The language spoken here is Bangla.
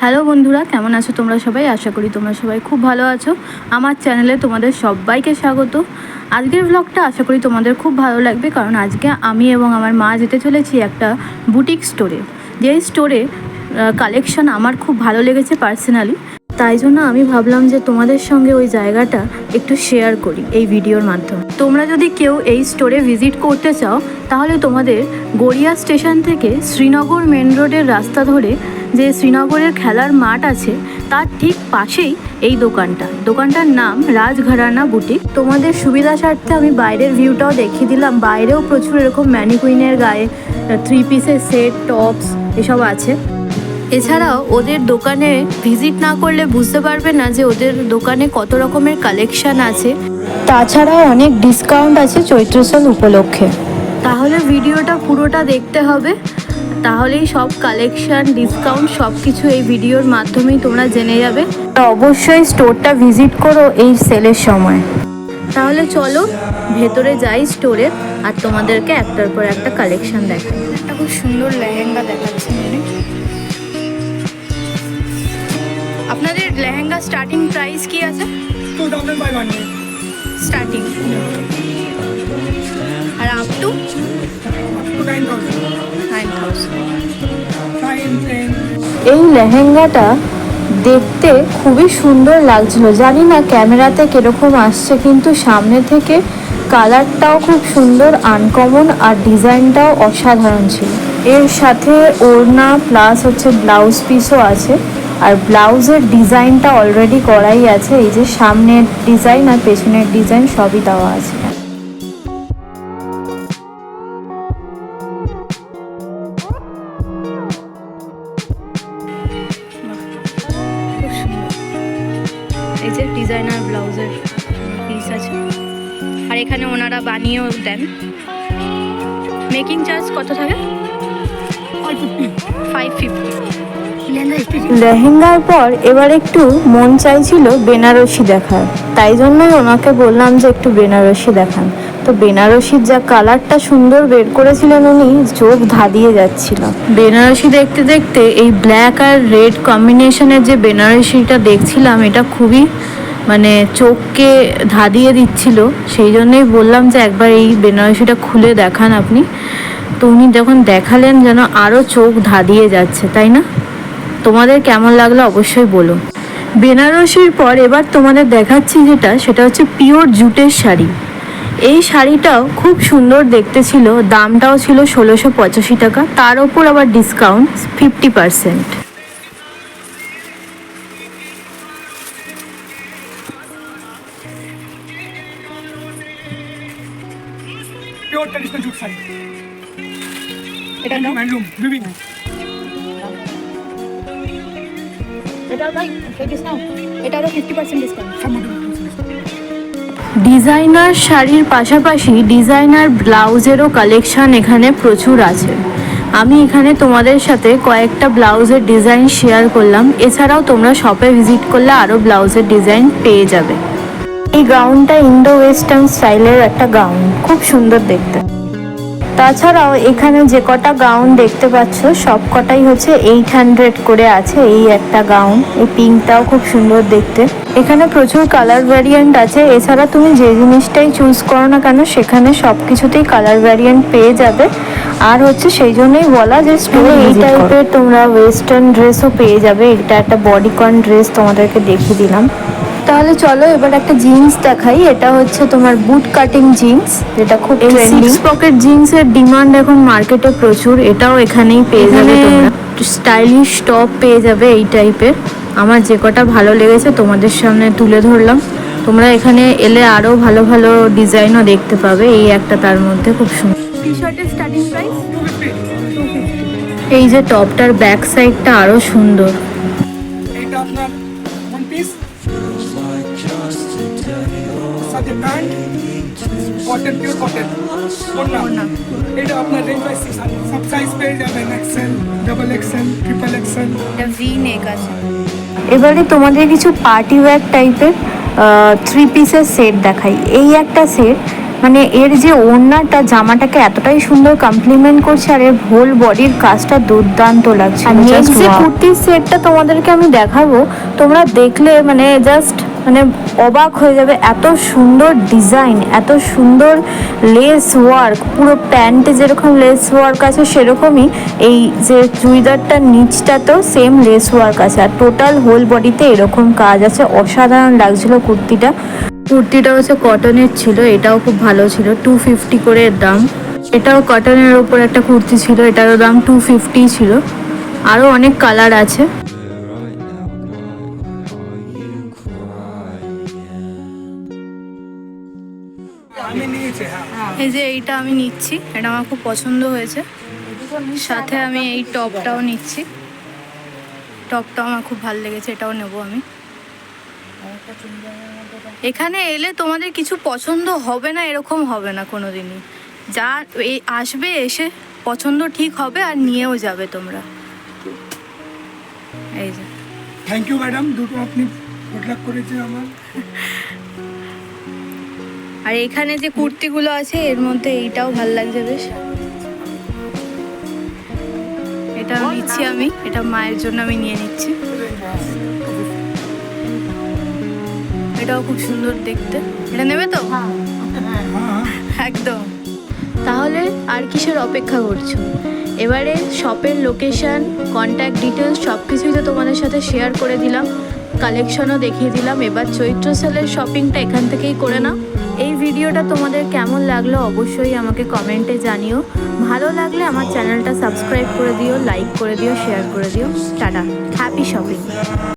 হ্যালো বন্ধুরা, কেমন আছো তোমরা সবাই? আশা করি তোমরা সবাই খুব ভালো আছো। আমার চ্যানেলে তোমাদের সবাইকে স্বাগত। আজকের ব্লগটা আশা করি তোমাদের খুব ভালো লাগবে, কারণ আজকে আমি এবং আমার মা যেতে চলেছি একটা বুটিক স্টোরে। যেই স্টোরে কালেকশন আমার খুব ভালো লেগেছে পার্সোনালি, তাই জন্য আমি ভাবলাম যে তোমাদের সঙ্গে ওই জায়গাটা একটু শেয়ার করি এই ভিডিওর মাধ্যমে। তোমরা যদি কেউ এই স্টোরে ভিজিট করতে চাও, তাহলে তোমাদের গড়িয়া স্টেশন থেকে শ্রীনগর মেন রোডের রাস্তা ধরে যে শ্রীনগরের খেলার মাঠ আছে তার ঠিক পাশেই এই দোকানটার নাম রাজঘরানা বুটিক। তোমাদের সুবিধা স্বার্থে আমি বাইরের ভিউটাও দেখিয়ে দিলাম। বাইরেও প্রচুর এরকম ম্যানিকুইনের গায়ে 3 পিসের সেট, টপস এসব আছে। এছাড়াও ওদের দোকানে ভিজিট না করলে বুঝতে পারবে না যে ওদের দোকানে কত রকমের কালেকশান আছে। তাছাড়াও অনেক ডিসকাউন্ট আছে চৈত্র সেল উপলক্ষে। তাহলে ভিডিওটা পুরোটা দেখতে হবে, তাহলেই সব কালেকশান, ডিসকাউন্ট সব কিছু এই ভিডিওর মাধ্যমেই তোমরা জেনে যাবে। অবশ্যই স্টোরটা ভিজিট করো এই সেলের সময়। তাহলে চলো ভেতরে যাই স্টোরে, আর তোমাদেরকে একটার পর একটা কালেকশান দেখাই। একটা খুব সুন্দর লেহেঙ্গা দেখাচ্ছি। আপনাদের লেহেঙ্গা স্টার্টিং প্রাইস কি আছে? 2500 স্টার্টিং, আর আপ টু 9000। এই লেহেঙ্গাটা দেখতে খুবই সুন্দর লাগছিল। জানি না ক্যামেরাতে কিরকম আসছে, কিন্তু সামনে থেকে কালারটাও খুব সুন্দর, আনকমন, আর ডিজাইনটাও অসাধারণ ছিল। এর সাথে ওড়না প্লাস হচ্ছে ব্লাউজ পিসও আছে, আর ব্লাউজের ডিজাইনটা অলরেডি করাই আছে। এই যে সামনের ডিজাইন আর পেছনের ডিজাইন সবই দেওয়া আছে। এই যে ডিজাইনার ব্লাউজের পিস আছে, আর এখানে ওনারা বানিয়েও দেন। মেকিং চার্জ কত থাকে? 550। লেহেঙ্গার পর এবার একটু মন চাইছিল বেনারসি দেখার, তাই জন্যই ওনাকে বললাম যে একটু বেনারসি দেখান। তো বেনারসির যা কালারটা সুন্দর বের করেছিলেন উনি, চোখ ধাঁধিয়ে যাচ্ছিল। বেনারসি দেখতে দেখতে এই ব্ল্যাক আর রেড কম্বিনেশনের যে বেনারসিটা দেখছিলাম, এটা খুবই চোখকে ধাঁধিয়ে দিচ্ছিল। সেই জন্যই বললাম যে একবার এই বেনারসিটা খুলে দেখান আপনি। তো উনি যখন দেখালেন যেন আরও চোখ ধাঁধিয়ে যাচ্ছে, তাই না? তোমাদের কেমন লাগলো অবশ্যই বলো। বেনারসির পর এবার তোমাদের দেখাচ্ছি সেটা হচ্ছে পিওর জুটের শাড়ি। এই শাড়িটাও খুব সুন্দর দেখতে ছিল, দামটাও ছিল 1685 টাকা, তার ওপর আবার discount 50%। Pure traditional jute sari. এটা নাও, হ্যান্ডলুম উইভিং। এটা ভাই ফেকিস নাও, এটারও 50% ডিসকাউন্ট। সব ডিজাইনার শাড়ির পাশাপাশি ডিজাইনার ব্লাউজেরও কালেকশান এখানে প্রচুর আছে। আমি এখানে তোমাদের সাথে কয়েকটা ব্লাউজের ডিজাইন শেয়ার করলাম। এছাড়াও তোমরা শপে ভিজিট করলে আরও ব্লাউজের ডিজাইন পেয়ে যাবে। এই গাউনটা ইন্ডো ওয়েস্টার্ন স্টাইলের একটা গাউন, খুব সুন্দর দেখতে। তাছাড়াও এখানে যে কটা গাউন দেখতে পাচ্ছ সব কটাই হচ্ছে 800 করে আছে। এই একটা গাউন, এই পিঙ্কটাও খুব সুন্দর দেখতে। এখানে প্রচুর কালার ভ্যারিয়েন্ট আছে। এছাড়া তুমি যে জিনিসটাই চুজ করো না কেন, সেখানে সব কিছুতেই কালার ভ্যারিয়েন্ট পেয়ে যাবে। আর হচ্ছে সেই জন্যই বলা যে স্টোরে এই টাইপের তোমরা ওয়েস্টার্ন ড্রেসও পেয়ে যাবে। এটা একটা বডিকন ড্রেস তোমাদেরকে দেখিয়ে দিলাম। তাহলে চলো এবার একটা জিন্স দেখাই। এটা হচ্ছে তোমার বুট কাটিং জিন্স, যেটা খুব ট্রেন্ডিং। 6 পকেট জিন্সের ডিমান্ড এখন মার্কেটে প্রচুর, এটাও এখানেই পেয়ে যাবে তোমরা। স্টাইলিশ টপ পেয়ে যাবে এই টাইপের। আমার যে কটা ভালো লেগেছে তোমাদের সামনে তুলে ধরলাম। তোমরা এখানে এলে আরও ভালো ভালো ডিজাইনও দেখতে পাবে। এই একটা তার মধ্যে খুব সুন্দর। টি শার্টের স্টার্টিং প্রাইস 250। এই যে টপটার ব্যাক সাইডটা আরও সুন্দর। এটা আপনার ওয়ান পিস সাথে প্যান্ট, কটন, পিওর কটন ওড়না। এটা আপনার রেঞ্জ বাই সব সাইজ পেয়ে যাবেন, XL, double XL, triple XL. এটা ভি নেক আছে। এবারে তোমাদের কিছু পার্টি ওয়্যার টাইপের 3 পিসের সেট দেখাই। এই একটা সেট, মানে এর যে ওড়নাটা জামাটাকে এতটাই সুন্দর কমপ্লিমেন্ট করছে, আর এর হোল বডির কাজটা দুর্দান্ত লাগছে। আর নেক্সট যে কুর্তির সেটটা তোমাদেরকে আমি দেখাবো, তোমরা দেখলে মানে জাস্ট মানে অবাক হয়ে যাবে। এত সুন্দর ডিজাইন, এত সুন্দর লেস ওয়ার্ক, পুরো প্যান্টে যেরকম লেস ওয়ার্ক আছে সেরকমই এই যে চুড়িদারটার নিচটাতেও সেম লেস ওয়ার্ক আছে, আর টোটাল হোল বডিতে এরকম কাজ আছে। অসাধারণ লাগছিল কুর্তিটা। কুর্তিটা হচ্ছে কটনের ছিল, এটাও খুব ভালো ছিল, 250 করে এর দাম। এটাও কটনের ওপর একটা কুর্তি ছিল, এটারও দাম 250 ছিল। আরও অনেক কালার আছে। আমি নিয়েছি, হ্যাঁ। এই যে এইটা আমি নিচ্ছি, এটা আমার খুব পছন্দ হয়েছে। সাথে আমি এই টপটাও নিচ্ছি, টপটাও আমার খুব ভালো লেগেছে, এটাও নেব আমি। এখানে এলে তোমাদের কিছু পছন্দ হবে না এরকম হবে না কোনো দিনই। যা এই আসবে, এসে পছন্দ ঠিক হবে আর নিয়েও যাবে তোমরা। এই যে থ্যাংক ইউ ম্যাডাম, দুটো আপনি গুড লাক করেছেন আমার। আর এখানে যে কুর্তিগুলো আছে এর মধ্যে এইটাও ভালো লাগছে বেশ, এটা নিচ্ছি আমি, এটা মায়ের জন্য আমি নিয়ে নিচ্ছি। এটাও খুব সুন্দর দেখতে, এটা নেবে তো? একদম। তাহলে আর কিসের অপেক্ষা করছো? এবারে শপের লোকেশন, কন্ট্যাক্ট ডিটেলস সব কিছুই তো তোমাদের সাথে শেয়ার করে দিলাম, কালেকশনও দেখিয়ে দিলাম। এবার চৈত্র সেলের শপিংটা এখান থেকেই করে নাও। এই ভিডিওটা তোমাদের কেমন লাগলো অবশ্যই আমাকে কমেন্টে জানিও। ভালো লাগলে আমার চ্যানেলটা সাবস্ক্রাইব করে দিও, লাইক করে দিও, শেয়ার করে দিও। Tata, happy shopping.